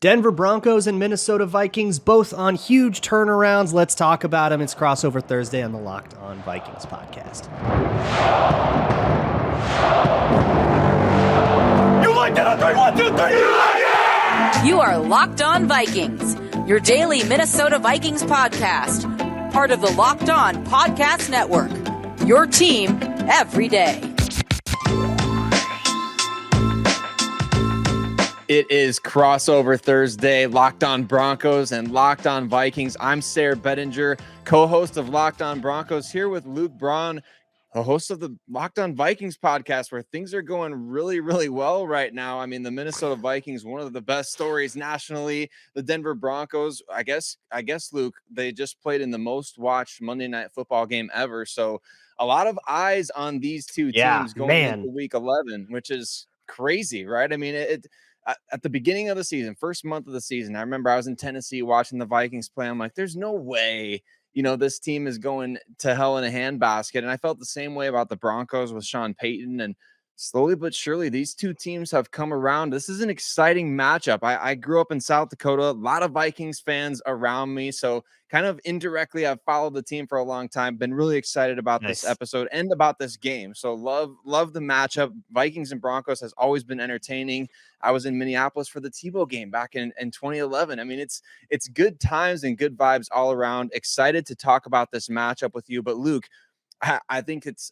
Denver Broncos and Minnesota Vikings, both on huge turnarounds. Let's talk about them. It's Crossover Thursday on the Locked On Vikings podcast. You like that? 3, 1, 2, 3. You like it? You are Locked On Vikings, your daily Minnesota Vikings podcast, part of the Locked On Podcast Network, your team every day. It is Crossover Thursday, Locked On Broncos and Locked On Vikings. I'm Sarah Bettinger, co-host of Locked On Broncos, here with Luke Braun, a host of the Locked On Vikings podcast, where things are going really, really well right now. I mean, the Minnesota Vikings, one of the best stories nationally. The Denver Broncos, I guess, Luke, they just played in the most watched Monday Night Football game ever. So a lot of eyes on these two teams going into Week 11, which is crazy, right? I mean, at the beginning of the season, first month of the season, I remember I was in Tennessee watching the Vikings play. I'm like, there's no way, this team is going to hell in a handbasket. And I felt the same way about the Broncos with Sean Payton. And slowly but surely, these two teams have come around. This is an exciting matchup. I grew up in South Dakota, a lot of Vikings fans around me. So kind of indirectly, I've followed the team for a long time. Been really excited about this episode and about this game. So love the matchup. Vikings and Broncos has always been entertaining. I was in Minneapolis for the Tebow game back in 2011. I mean, it's good times and good vibes all around. Excited to talk about this matchup with you. But Luke, I think it's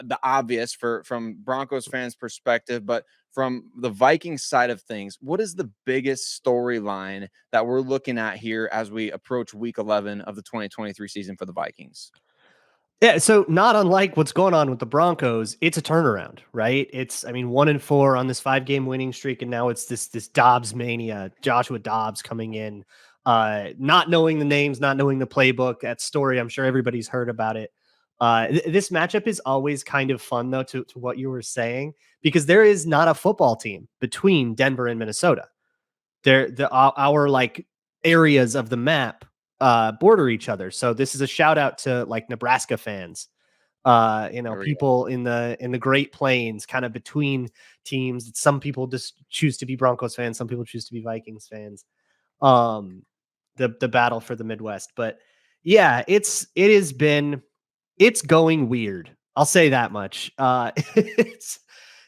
the obvious from Broncos fans' perspective, but from the Vikings side of things, what is the biggest storyline that we're looking at here as we approach Week 11 of the 2023 season for the Vikings? Yeah, so not unlike what's going on with the Broncos, it's a turnaround, right? 1-4 on this 5-game winning streak, and now it's this Dobbs mania. Joshua Dobbs coming in, not knowing the names, not knowing the playbook. That story, I'm sure everybody's heard about it. This matchup is always kind of fun, though, to what you were saying, because there is not a football team between Denver and Minnesota. Our like areas of the map border each other. So this is a shout out to like Nebraska fans, people in the Great Plains, kind of between teams. Some people just choose to be Broncos fans. Some people choose to be Vikings fans. The battle for the Midwest, but yeah, it's going weird. I'll say that much.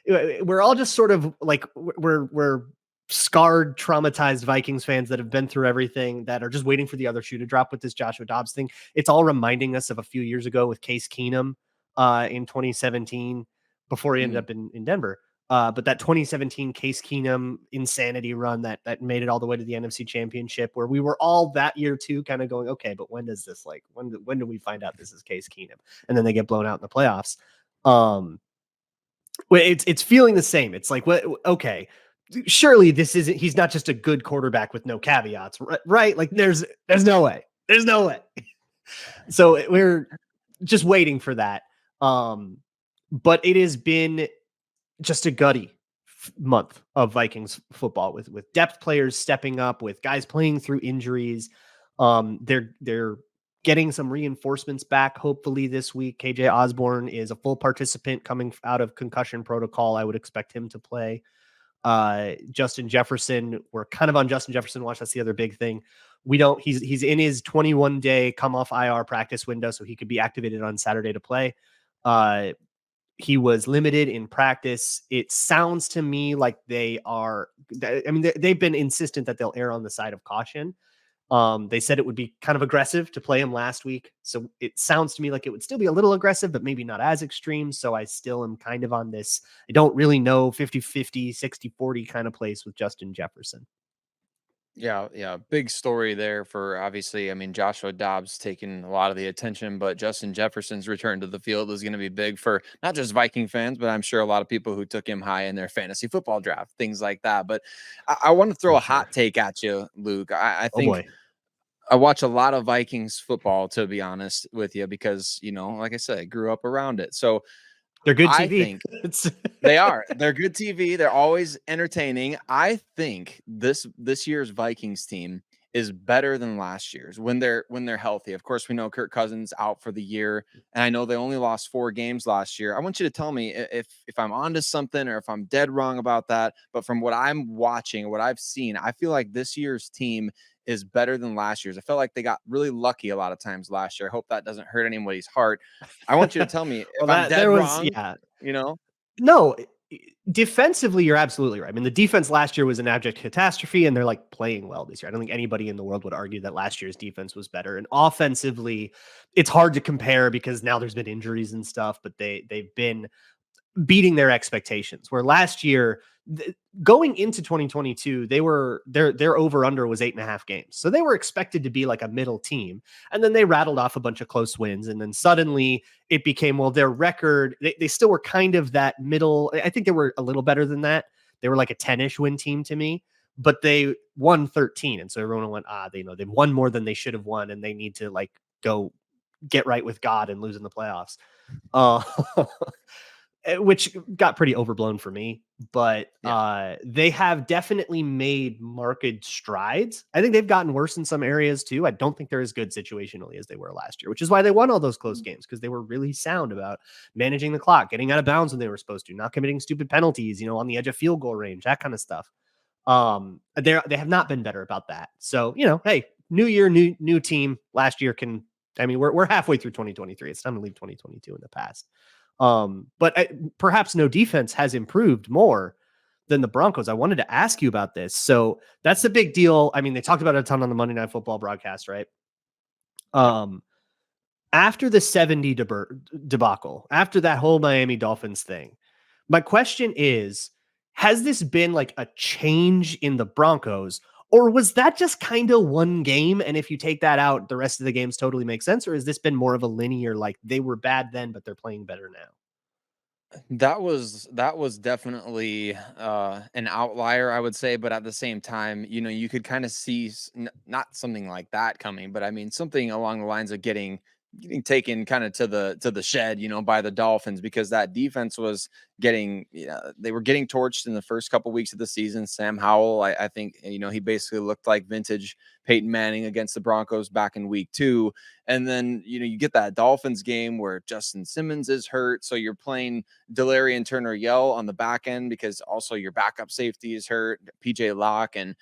We're all just sort of like, we're scarred, traumatized Vikings fans that have been through everything, that are just waiting for the other shoe to drop with this Joshua Dobbs thing. It's all reminding us of a few years ago with Case Keenum in 2017, before he ended up in Denver. But that 2017 Case Keenum insanity run that made it all the way to the NFC Championship, where we were all that year too kind of going, okay, but when does this, like, when do we find out this is Case Keenum? And then they get blown out in the playoffs. It's feeling the same. It's like, what? Okay, surely he's not just a good quarterback with no caveats, right? Like there's no way. So we're just waiting for that. But it has been just a gutty month of Vikings football with depth players stepping up, with guys playing through injuries. They're getting some reinforcements back, hopefully this week. KJ Osborn is a full participant coming out of concussion protocol. I would expect him to play. Justin Jefferson, we're kind of on Justin Jefferson watch. That's the other big thing. He's in his 21-day come off IR practice window, so he could be activated on Saturday to play. He was limited in practice. It sounds to me like they've been insistent that they'll err on the side of caution. They said it would be kind of aggressive to play him last week. So it sounds to me like it would still be a little aggressive, but maybe not as extreme. So I still am kind of on this, I don't really know, 50-50, 60-40 kind of place with Justin Jefferson. Yeah. Big story there for, obviously, Joshua Dobbs taking a lot of the attention, but Justin Jefferson's return to the field is going to be big for not just Viking fans, but I'm sure a lot of people who took him high in their fantasy football draft, things like that. But I want to throw a hot take at you, Luke. I think I watch a lot of Vikings football, to be honest with you, because, like I said, I grew up around it. So they're good TV. I think they are. They're good TV. They're always entertaining. I think this year's Vikings team is better than last year's when they're healthy. Of course, we know Kirk Cousins out for the year, and I know they only lost 4 games last year. I want you to tell me if I'm onto something or if I'm dead wrong about that. But from what I'm watching, what I've seen, I feel like this year's team is better than last year's. I felt like they got really lucky a lot of times last year. I hope that doesn't hurt anybody's heart. I want you to tell me Well, if I'm that dead there was wrong, you know? No, defensively, you're absolutely right. I mean, the defense last year was an abject catastrophe, and they're like playing well this year. I don't think anybody in the world would argue that last year's defense was better. And offensively, it's hard to compare because now there's been injuries and stuff, but they've been beating their expectations. Where last year, going into 2022, their over under was 8.5 games, so they were expected to be like a middle team, and then they rattled off a bunch of close wins, and then suddenly it became, well, their record, they still were kind of that middle. I think they were a little better than that. They were like a 10-ish win team to me, but they won 13, and so everyone went, they've won more than they should have won, and they need to like go get right with God and lose in the playoffs. Which got pretty overblown for me, but they have definitely made marked strides. I think they've gotten worse in some areas too. I don't think they're as good situationally as they were last year, which is why they won all those close games, because they were really sound about managing the clock, getting out of bounds when they were supposed to, not committing stupid penalties, on the edge of field goal range, that kind of stuff. They have not been better about that. So, hey, new year, new team. Last year we're halfway through 2023. It's time to leave 2022 in the past. But perhaps no defense has improved more than the Broncos. I wanted to ask you about this. So that's the big deal. I mean, they talked about it a ton on the Monday Night Football broadcast, right? After the 70 debacle, after that whole Miami Dolphins thing, my question is, has this been like a change in the Broncos, or was that just kind of one game? And if you take that out, the rest of the games totally make sense. Or has this been more of a linear, like they were bad then, but they're playing better now? That was definitely an outlier, I would say, but at the same time, you could kind of see not something like that coming, but I mean something along the lines of getting taken kind of to the shed, by the Dolphins, because that defense was they were getting torched in the first couple weeks of the season. Sam Howell, I think, he basically looked like vintage Peyton Manning against the Broncos back in week 2. And then, you get that Dolphins game where Justin Simmons is hurt. So you're playing Delarian Turner-Yell on the back end because also your backup safety is hurt, PJ Locke, and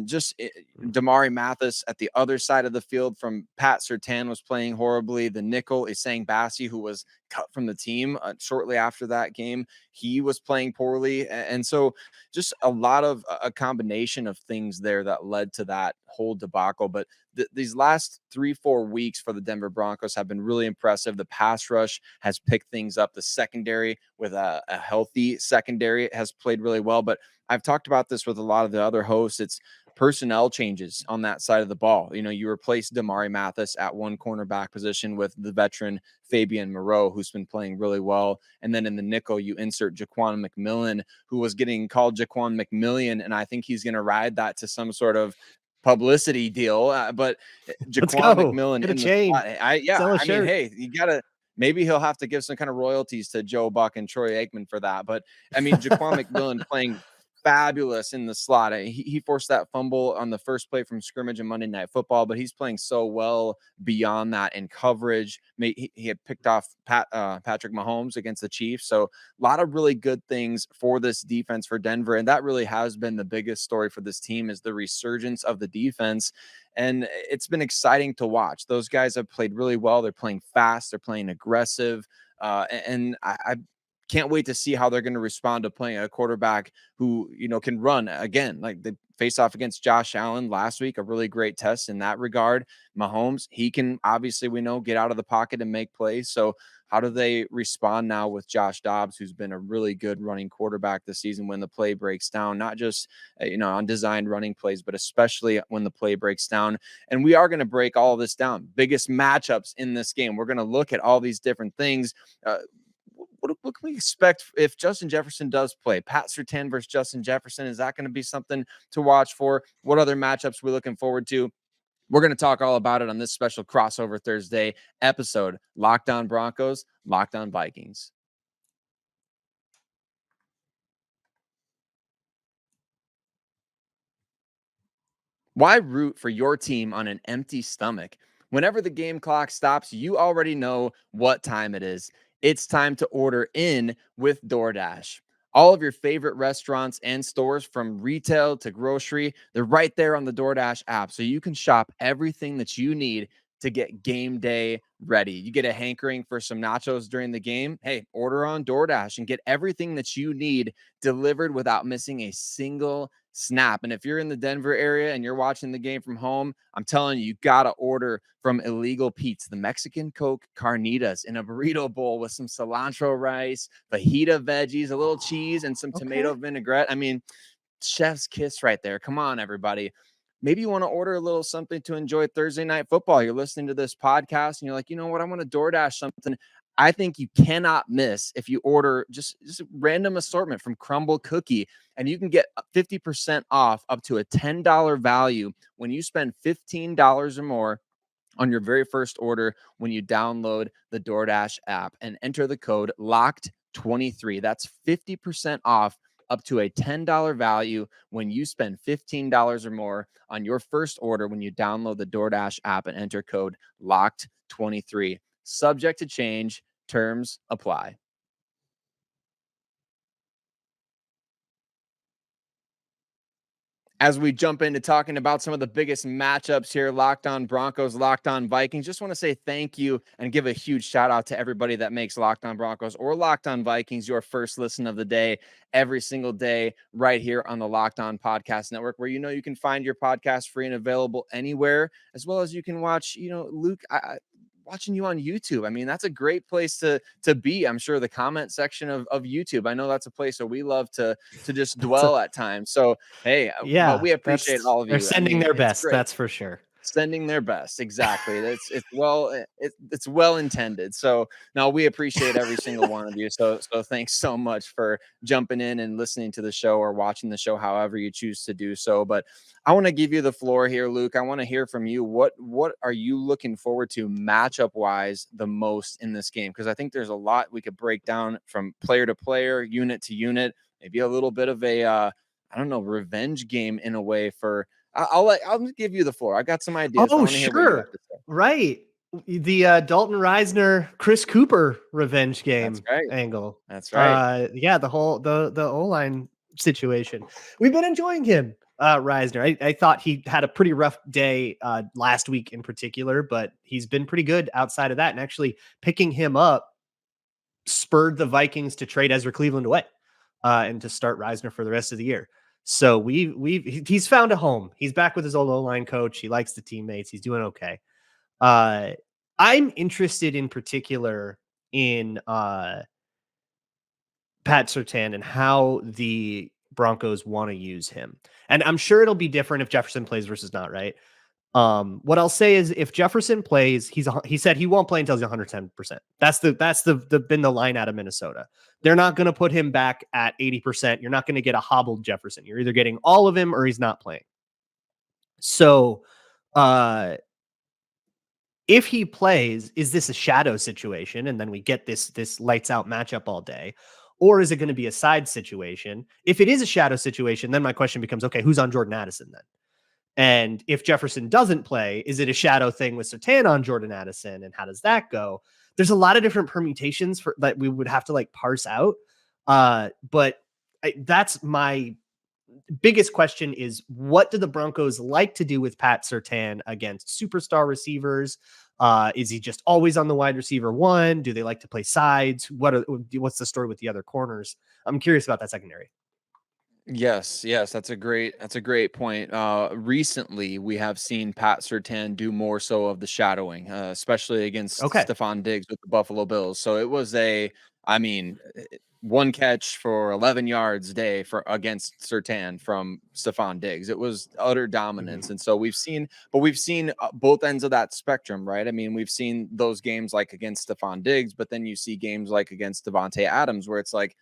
just Damari Mathis at the other side of the field from Pat Surtain was playing horribly. The nickel is Isang Bassi, who was cut from the team shortly after that game. He was playing poorly. And so just a lot of a combination of things there that led to that whole debacle. But these last 3-4 weeks for the Denver Broncos have been really impressive. The pass rush has picked things up. The secondary, with a healthy secondary, has played really well. But I've talked about this with a lot of the other hosts. It's personnel changes on that side of the ball. You replace Damari Mathis at one cornerback position with the veteran Fabian Moreau, who's been playing really well. And then in the nickel, you insert Jaquan McMillan, who was getting called Jaquan McMillian. And I think he's going to ride that to some sort of publicity deal. But Jaquan McMillan in the slot, hey, you got to, maybe he'll have to give some kind of royalties to Joe Buck and Troy Aikman for that. But I mean, Jaquan McMillan playing fabulous in the slot. He forced that fumble on the first play from scrimmage in Monday Night Football, but he's playing so well beyond that in coverage. He had picked off Patrick Mahomes against the Chiefs. So a lot of really good things for this defense for Denver. And that really has been the biggest story for this team, is the resurgence of the defense. And it's been exciting to watch. Those guys have played really well. They're playing fast. They're playing aggressive. And I can't wait to see how they're going to respond to playing a quarterback who, can run again. Like they faced off against Josh Allen last week, a really great test in that regard. Mahomes, he can obviously, we know, get out of the pocket and make plays. So how do they respond now with Josh Dobbs, who's been a really good running quarterback this season when the play breaks down, not just, on designed running plays, but especially when the play breaks down. And we are going to break all of this down. Biggest matchups in this game. We're going to look at all these different things. What can we expect if Justin Jefferson does play? Pat Surtain versus Justin Jefferson, is that going to be something to watch for? What other matchups we're looking forward to? We're going to talk all about it on this special crossover Thursday episode. Locked On Broncos, Locked On Vikings. Why root for your team on an empty stomach? Whenever the game clock stops, you already know what time it is. It's time to order in with DoorDash. All of your favorite restaurants and stores, from retail to grocery, they're right there on the DoorDash app. So you can shop everything that you need to get game day ready. You get a hankering for some nachos during the game. Hey, order on DoorDash and get everything that you need delivered without missing a single snap. And if you're in the Denver area and you're watching the game from home, I'm telling you, you got to order from Illegal Pete's, the Mexican Coke Carnitas in a burrito bowl with some cilantro rice, fajita veggies, a little cheese, and some tomato vinaigrette. I mean, chef's kiss right there. Come on, everybody. Maybe you want to order a little something to enjoy Thursday night football. You're listening to this podcast and you're like, you know what? I want to DoorDash something. I think you cannot miss if you order just a random assortment from Crumble Cookie, and you can get 50% off up to a $10 value when you spend $15 or more on your very first order when you download the DoorDash app and enter the code LOCKED23. That's 50% off up to a $10 value when you spend $15 or more on your first order when you download the DoorDash app and enter code LOCKED23. Subject to change, terms apply. As we jump into talking about some of the biggest matchups here, Locked On Broncos, Locked On Vikings, just want to say thank you and give a huge shout out to everybody that makes Locked On Broncos or Locked On Vikings your first listen of the day every single day right here on the Locked On Podcast Network, where you can find your podcast free and available anywhere, as well as you can watch, Luke, watching you on YouTube. I mean, that's a great place to be. I'm sure the comment section of YouTube. I know that's a place where we love to just dwell at times. So, hey, but we appreciate all of you. They're sending their best. Great. That's for sure. Sending their best. Exactly. It's well intended. So no, we appreciate every single one of you. So thanks so much for jumping in and listening to the show or watching the show, however you choose to do so. But I want to give you the floor here, Luke. I want to hear from you. What are you looking forward to matchup wise the most in this game? Because I think there's a lot we could break down from player to player, unit to unit, maybe a little bit of a revenge game in a way for. I'll give you the floor. I got some ideas. Oh, sure. Right. The Dalton Reisner, Chris Cooper revenge game angle. That's right. Yeah, the whole the O-line situation. We've been enjoying him, Reisner. I thought he had a pretty rough day last week in particular, but he's been pretty good outside of that. And actually picking him up spurred the Vikings to trade Ezra Cleveland away and to start Reisner for the rest of the year. So he's found a home. He's back with his old O-line coach. He likes the teammates. He's doing okay. I'm interested in particular in Pat Surtain and how the Broncos want to use him. And I'm sure it'll be different if Jefferson plays versus not, right? What I'll say is if Jefferson plays, he said he won't play until he's 110%. That's been the line out of Minnesota. They're not going to put him back at 80%. You're not going to get a hobbled Jefferson. You're either getting all of him or he's not playing. So, if he plays, is this a shadow situation? And then we get this lights out matchup all day, or is it going to be a side situation? If it is a shadow situation, then my question becomes, okay, who's on Jordan Addison then? And if Jefferson doesn't play, is it a shadow thing with Surtain on Jordan Addison? And how does that go? There's a lot of different permutations that we would have to parse out. But that's my biggest question is, what do the Broncos like to do with Pat Surtain against superstar receivers? Is he just always on the wide receiver one? Do they like to play sides? What's the story with the other corners? I'm curious about that secondary. Yes, that's a great point. Recently, we have seen Pat Surtain do more so of the shadowing, especially against Stephon Diggs with the Buffalo Bills. So it was one catch for 11 yards a day against Surtain from Stephon Diggs. It was utter dominance. And so we've seen both ends of that spectrum, right? I mean, we've seen those games like against Stephon Diggs, but then you see games like against Devontae Adams where it's like,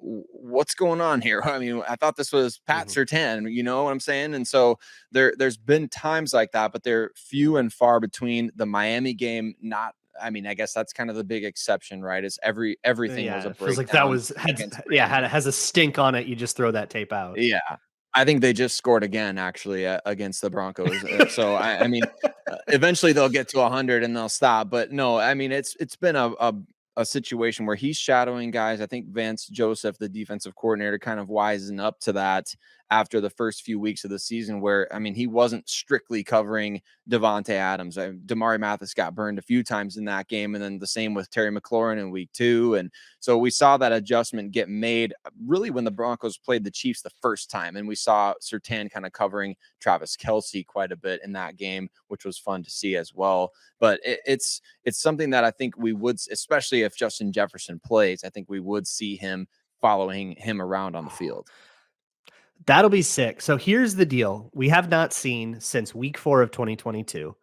what's going on here? I mean, I thought this was Pat Surtain, you know what I'm saying? And so there's been times like that, but they're few and far between. The Miami game, I guess that's kind of the big exception, right? Is everything was a breakdown. Feels like that has a stink on it. You just throw that tape out. Yeah. I think they just scored again, actually, against the Broncos. So I mean, eventually they'll get to 100 and they'll stop. But no, I mean, it's been a situation where he's shadowing guys. I think Vance Joseph, the defensive coordinator, kind of wisen up to that after the first few weeks of the season, where I mean, he wasn't strictly covering Devontae Adams. Damari Mathis got burned a few times in that game, and then the same with Terry McLaurin in week 2. And so we saw that adjustment get made really when the Broncos played the Chiefs the first time. And we saw Surtain kind of covering Travis Kelce quite a bit in that game, which was fun to see as well. But it's something that I think we would, especially if Justin Jefferson plays, I think we would see him following him around on the field. That'll be sick. So here's the deal. We have not seen since week 4 of 2022.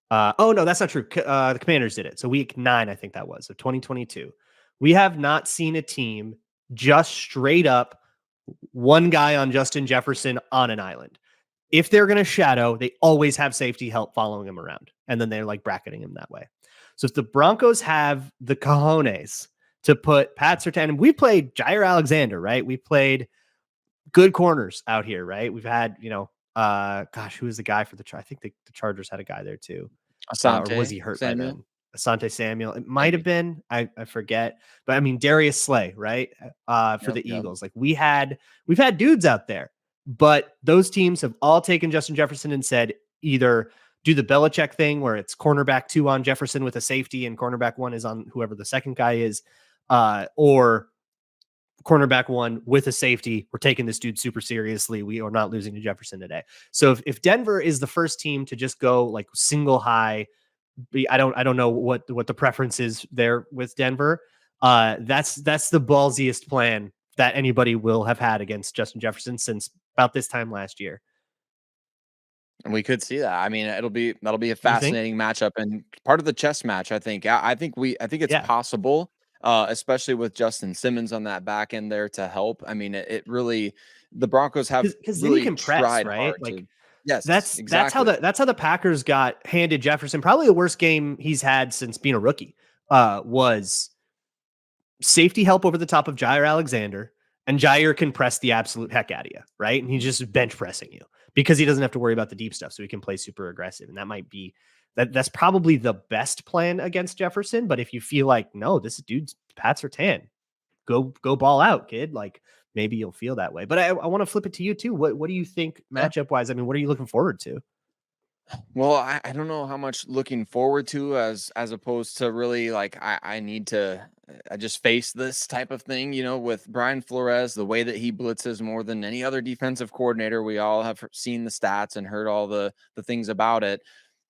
Oh, no, that's not true. The Commanders did it. So week 9, I think that was, of 2022. We have not seen a team just straight up one guy on Justin Jefferson on an island. If they're going to shadow, they always have safety help following him around. And then they're like bracketing him that way. So if the Broncos have the cojones to put Pat Surtain, and we played Jair Alexander, right? We played good corners out here, right? We've had, who was the guy for I think the Chargers had a guy there too. Or was he hurt Samuel? By then? Asante Samuel. It might have been. I forget. But I mean, Darius Slay, right? For the Eagles. Like we've had dudes out there, but those teams have all taken Justin Jefferson and said either do the Belichick thing where it's cornerback 2 on Jefferson with a safety and cornerback 1 is on whoever the second guy is, or cornerback 1 with a safety. We're taking this dude super seriously. We are not losing to Jefferson today. So if Denver is the first team to just go like single high, I don't know what the preference is there with Denver. That's the ballsiest plan that anybody will have had against Justin Jefferson since about this time last year. And we could see that. I mean, that'll be a fascinating matchup and part of the chess match. I think it's possible. Especially with Justin Simmons on that back end there to help. I mean, it really, the Broncos have because really then you can press, right? Like yes, that's how the Packers got handed Jefferson. Probably the worst game he's had since being a rookie was safety help over the top of Jair Alexander, and Jair can press the absolute heck out of you, right? And he's just bench pressing you because he doesn't have to worry about the deep stuff, so he can play super aggressive, and that might be. That's probably the best plan against Jefferson. But if you feel like, no, this dude's Pat Surtain, go ball out, kid. Like maybe you'll feel that way. But I want to flip it to you too. What do you think matchup wise? I mean, what are you looking forward to? Well, I don't know how much looking forward to as opposed to really like I need to I just face this type of thing, with Brian Flores, the way that he blitzes more than any other defensive coordinator. We all have seen the stats and heard all the things about it.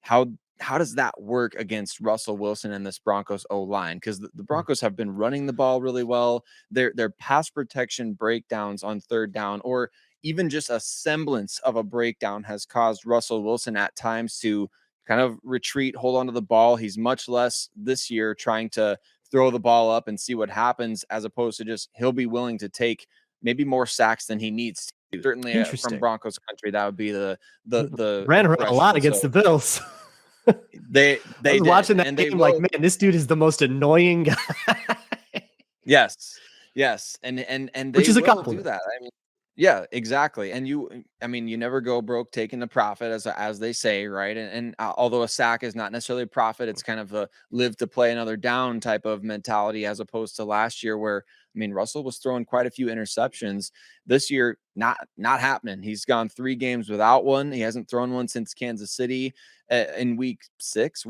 How does that work against Russell Wilson and this Broncos O-line? Because the Broncos have been running the ball really well. Their pass protection breakdowns on third down, or even just a semblance of a breakdown, has caused Russell Wilson at times to kind of retreat, hold on to the ball. He's much less this year trying to throw the ball up and see what happens, as opposed to just he'll be willing to take maybe more sacks than he needs to. Certainly from Broncos country, that would be the ran around a lot against the Bills. They I was watching that game like, man, this dude is the most annoying guy. Yes, and they which is a compliment. Do that. I mean, yeah, exactly. And you never go broke taking the profit, as they say, right? And although a sack is not necessarily a profit, it's kind of a live to play another down type of mentality, as opposed to last year where, I mean, Russell was throwing quite a few interceptions. This year, not happening. He's gone 3 games without one. He hasn't thrown one since Kansas City in week 6.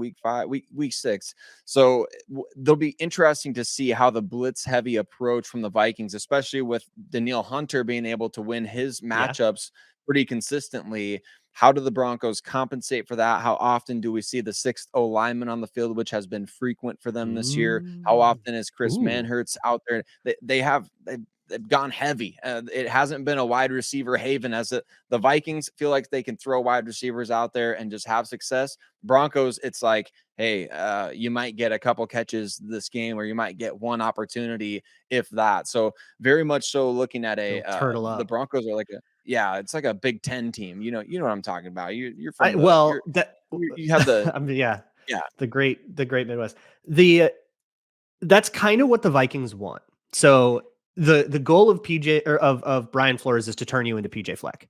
So they'll be interesting to see how the blitz heavy approach from the Vikings, especially with Danielle Hunter being able to win his matchups pretty consistently. How do the Broncos compensate for that? How often do we see the 6th O lineman on the field, which has been frequent for them this year? How often is Chris Manhertz out there? They've gone heavy. It hasn't been a wide receiver haven, as the Vikings feel like they can throw wide receivers out there and just have success. Broncos, it's like, hey, you might get a couple catches this game, or you might get one opportunity, if that. So very much so looking at the Broncos are like it's like a Big Ten team. You know what I'm talking about. You're from you have the I mean, the great Midwest. That's kind of what the Vikings want. So the goal of PJ or of Brian Flores is to turn you into PJ Fleck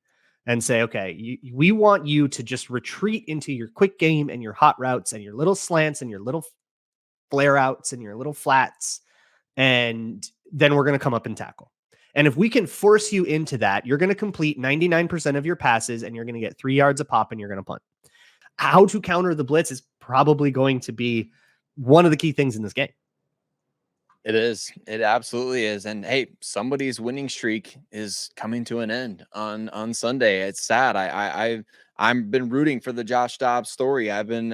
and say, okay, we want you to just retreat into your quick game and your hot routes and your little slants and your little flare outs and your little flats. And then we're going to come up and tackle. And if we can force you into that, you're going to complete 99% of your passes and you're going to get 3 yards a pop and you're going to punt. How to counter the blitz is probably going to be one of the key things in this game. It is. It absolutely is. And hey, somebody's winning streak is coming to an end on Sunday. It's sad. I've been rooting for the Josh Dobbs story. I've been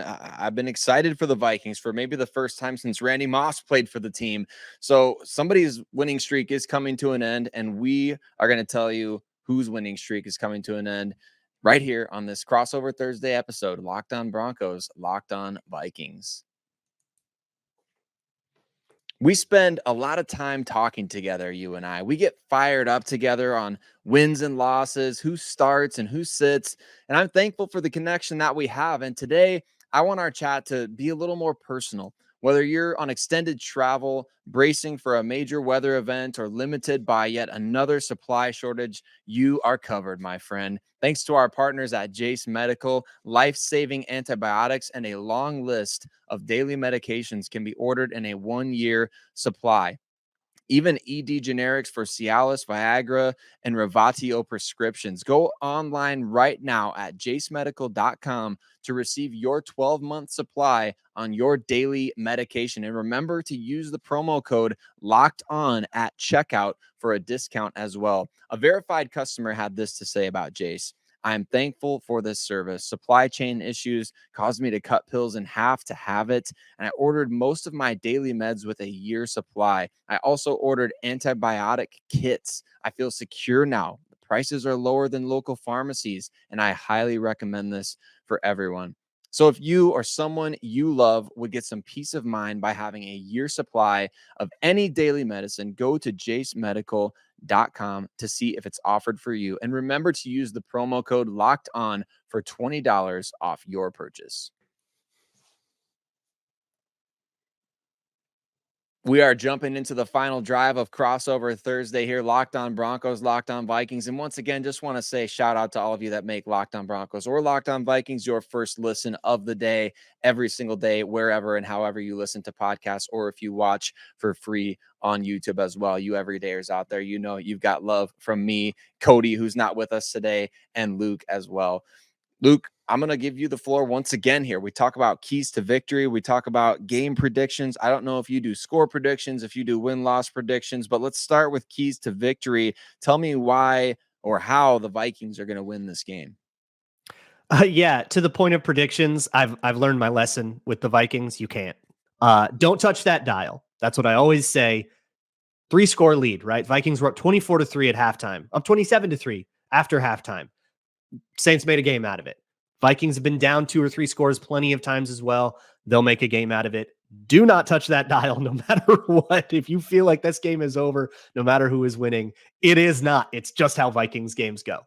excited for the Vikings for maybe the first time since Randy Moss played for the team. So somebody's winning streak is coming to an end, and we are going to tell you whose winning streak is coming to an end right here on this crossover Thursday episode. Locked on Broncos, Locked on Vikings. We spend a lot of time talking together, you and I. We get fired up together on wins and losses, who starts and who sits. And I'm thankful for the connection that we have. And today, I want our chat to be a little more personal. Whether you're on extended travel, bracing for a major weather event, or limited by yet another supply shortage, you are covered, my friend. Thanks to our partners at Jase Medical, life-saving antibiotics and a long list of daily medications can be ordered in a 1-year supply. Even ED generics for Cialis, Viagra, and Revatio prescriptions. Go online right now at jasemedical.com to receive your 12-month supply on your daily medication. And remember to use the promo code Locked On at checkout for a discount as well. A verified customer had this to say about Jace. I am thankful for this service. Supply chain issues caused me to cut pills in half to have it, and I ordered most of my daily meds with a year supply. I also ordered antibiotic kits. I feel secure now. The prices are lower than local pharmacies, and I highly recommend this for everyone. So if you or someone you love would get some peace of mind by having a year supply of any daily medicine, go to jasemedical.com to see if it's offered for you. And remember to use the promo code Locked On for $20 off your purchase. We are jumping into the final drive of crossover Thursday here. Locked on Broncos, Locked on Vikings. And once again, just want to say shout out to all of you that make Locked on Broncos or Locked on Vikings your first listen of the day, every single day, wherever and however you listen to podcasts, or if you watch for free on YouTube as well. You everydayers out there, you know you've got love from me, Cody, who's not with us today, and Luke as well. Luke, I'm going to give you the floor once again here. We talk about keys to victory. We talk about game predictions. I don't know if you do score predictions, if you do win-loss predictions, but let's start with keys to victory. Tell me why or how the Vikings are going to win this game. Yeah, to the point of predictions, I've learned my lesson with the Vikings. You can't. Don't touch that dial. That's what I always say. 3-score lead, right? Vikings were up 24-3 at halftime, up 27-3 after halftime. Saints made a game out of it. Vikings have been down 2 or 3 scores plenty of times as well. They'll make a game out of it. Do not touch that dial no matter what. If you feel like this game is over, no matter who is winning, it is not. It's just how Vikings games go.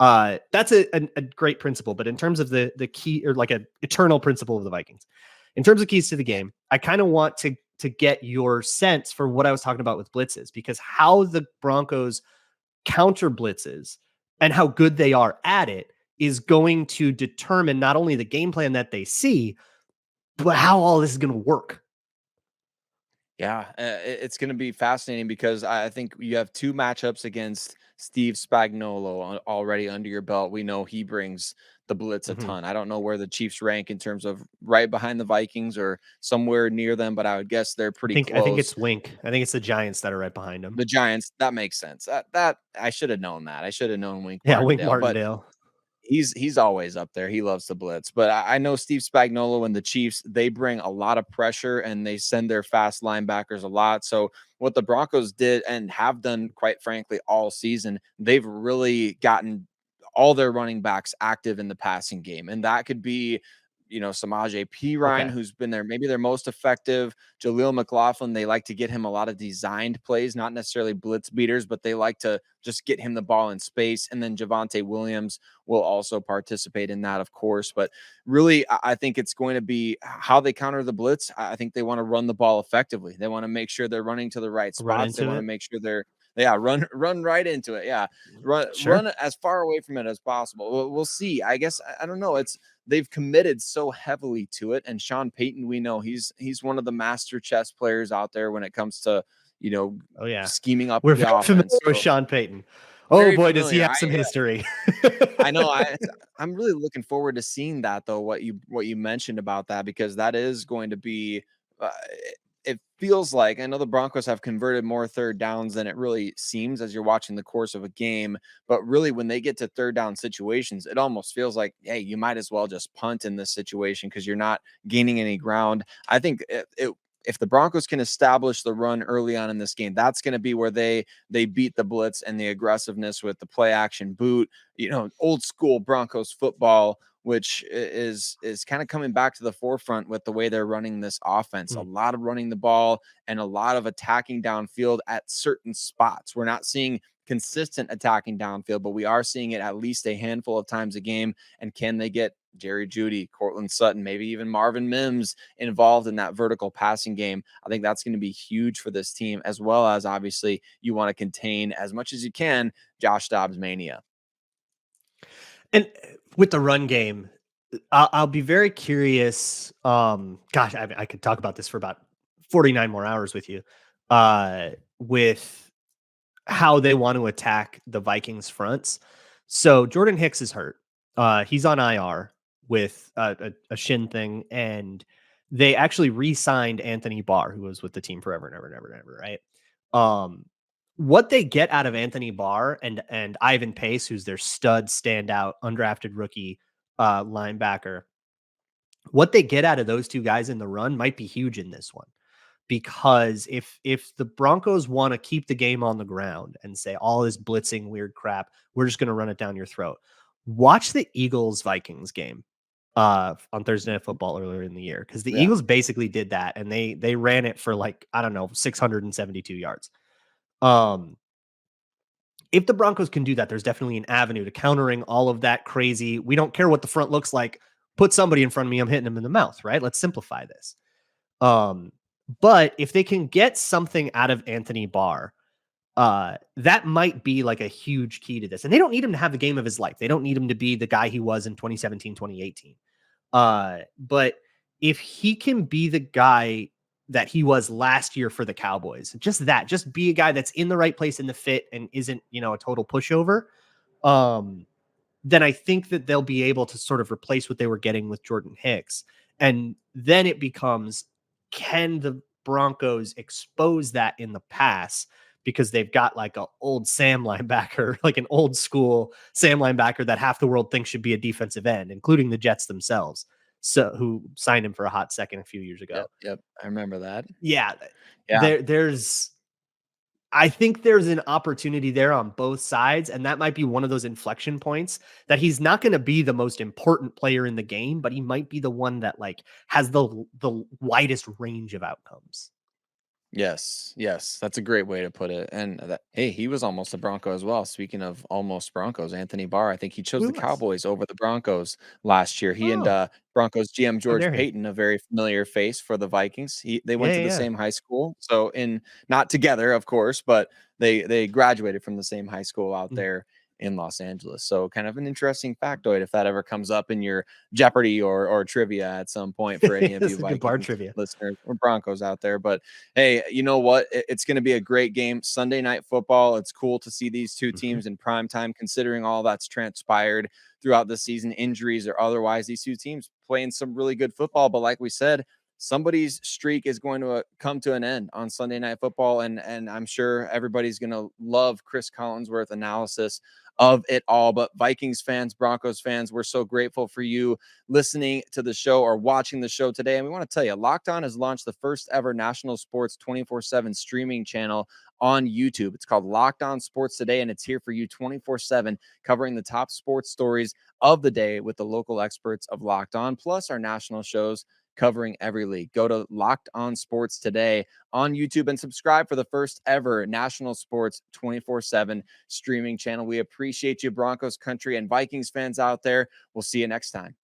That's a great principle. But in terms of the key, or like an eternal principle of the Vikings, in terms of keys to the game, I kind of want to get your sense for what I was talking about with blitzes, because how the Broncos counter blitzes and how good they are at it is going to determine not only the game plan that they see, but how all this is going to work. Yeah, it's going to be fascinating because I think you have 2 matchups against Steve Spagnuolo already under your belt. We know he brings the blitz a ton. I don't know where the Chiefs rank in terms of right behind the Vikings or somewhere near them, but I would guess they're pretty close. I think it's Wink. I think it's the Giants that are right behind them. The Giants, that makes sense. That I should have known that. I should have known Wink. Yeah, Wink Martindale. He's always up there. He loves the blitz. But I know Steve Spagnuolo and the Chiefs, they bring a lot of pressure and they send their fast linebackers a lot. So what the Broncos did and have done, quite frankly, all season, they've really gotten all their running backs active in the passing game. And that could be, Samaje Perine, who's been maybe their most effective. Jaleel McLaughlin, they like to get him a lot of designed plays, not necessarily blitz beaters, but they like to just get him the ball in space. And then Javonte Williams will also participate in that, of course. But really, I think it's going to be how they counter the blitz. I think they want to run the ball effectively. They want to make sure they're running to the right spots. They want to make sure they're run right into it. Yeah. Sure. Run as far away from it as possible. We'll see. I guess, I don't know. They've committed so heavily to it. And Sean Payton, we know he's one of the master chess players out there when it comes to, Oh yeah. scheming up We're the very familiar offense. with So, Sean Payton. Oh very boy, does he familiar. have some history. I know. I'm really looking forward to seeing that, though, what you mentioned about that, because that is going to be uh, it feels like, I know the Broncos have converted more third downs than it really seems as you're watching the course of a game, but really when they get to third down situations, it almost feels like, hey, you might as well just punt in this situation because you're not gaining any ground. I think if the Broncos can establish the run early on in this game, that's going to be where they beat the blitz and the aggressiveness with the play action boot, old school Broncos football, which is kind of coming back to the forefront with the way they're running this offense. A lot of running the ball and a lot of attacking downfield at certain spots. We're not seeing consistent attacking downfield, but we are seeing it at least a handful of times a game. And can they get Jerry Jeudy, Cortland Sutton, maybe even Marvin Mims involved in that vertical passing game? I think that's going to be huge for this team, as well as obviously you want to contain as much as you can Josh Dobbs mania. And with the run game, I'll be very curious. Gosh, I could talk about this for about 49 more hours with you, with how they want to attack the Vikings fronts. So Jordan Hicks is hurt. He's on IR with a shin thing, and they actually re-signed Anthony Barr, who was with the team forever and ever and ever and ever, right? What they get out of Anthony Barr and Ivan Pace, who's their stud standout undrafted rookie linebacker, what they get out of those two guys in the run might be huge in this one. Because if the Broncos want to keep the game on the ground and say all this blitzing weird crap, we're just going to run it down your throat. Watch the Eagles-Vikings game on Thursday Night Football earlier in the year, because the Eagles basically did that, and they ran it for 672 yards. If the Broncos can do that, there's definitely an avenue to countering all of that crazy, we don't care what the front looks like, put somebody in front of me, I'm hitting them in the mouth, right? Let's simplify this. But if they can get something out of Anthony Barr, that might be like a huge key to this. And they don't need him to have the game of his life. They don't need him to be the guy he was in 2017, 2018. But if he can be the guy that he was last year for the Cowboys, just be a guy that's in the right place in the fit and isn't, a total pushover, then I think that they'll be able to sort of replace what they were getting with Jordan Hicks. And then it becomes, can the Broncos expose that in the pass? Because they've got like an old Sam linebacker, like an old school Sam linebacker that half the world thinks should be a defensive end, including the Jets themselves. So who signed him for a hot second a few years ago. Yep. I remember that. Yeah. I think there's an opportunity there on both sides, and that might be one of those inflection points that he's not going to be the most important player in the game, but he might be the one that has the widest range of outcomes. Yes, that's a great way to put it. And hey, he was almost a Bronco as well. Speaking of almost Broncos, Anthony Barr, I think he chose the Cowboys over the Broncos last year. He and Broncos GM George Payton, a very familiar face for the Vikings. They went to the same high school, so not together, of course, but they graduated from the same high school out there in Los Angeles. So kind of an interesting factoid if that ever comes up in your Jeopardy or trivia at some point for any of you Vikings listeners or Broncos out there. But hey, you know what? It's going to be a great game. Sunday Night Football. It's cool to see these two teams in prime time, considering all that's transpired throughout the season, injuries or otherwise. These two teams playing some really good football. But like we said, somebody's streak is going to come to an end on Sunday Night Football. And I'm sure everybody's going to love Chris Collinsworth analysis of it all. But Vikings fans, Broncos fans, we're so grateful for you listening to the show or watching the show today. And we want to tell you, Locked On has launched the first ever national sports 24/7 streaming channel on YouTube. It's called Locked On Sports Today, and it's here for you 24/7, covering the top sports stories of the day with the local experts of Locked On, plus our national shows covering every league. Go to Locked On Sports Today on YouTube and subscribe for the first ever national sports 24/7 streaming channel. We appreciate you, Broncos country and Vikings fans out there. We'll see you next time.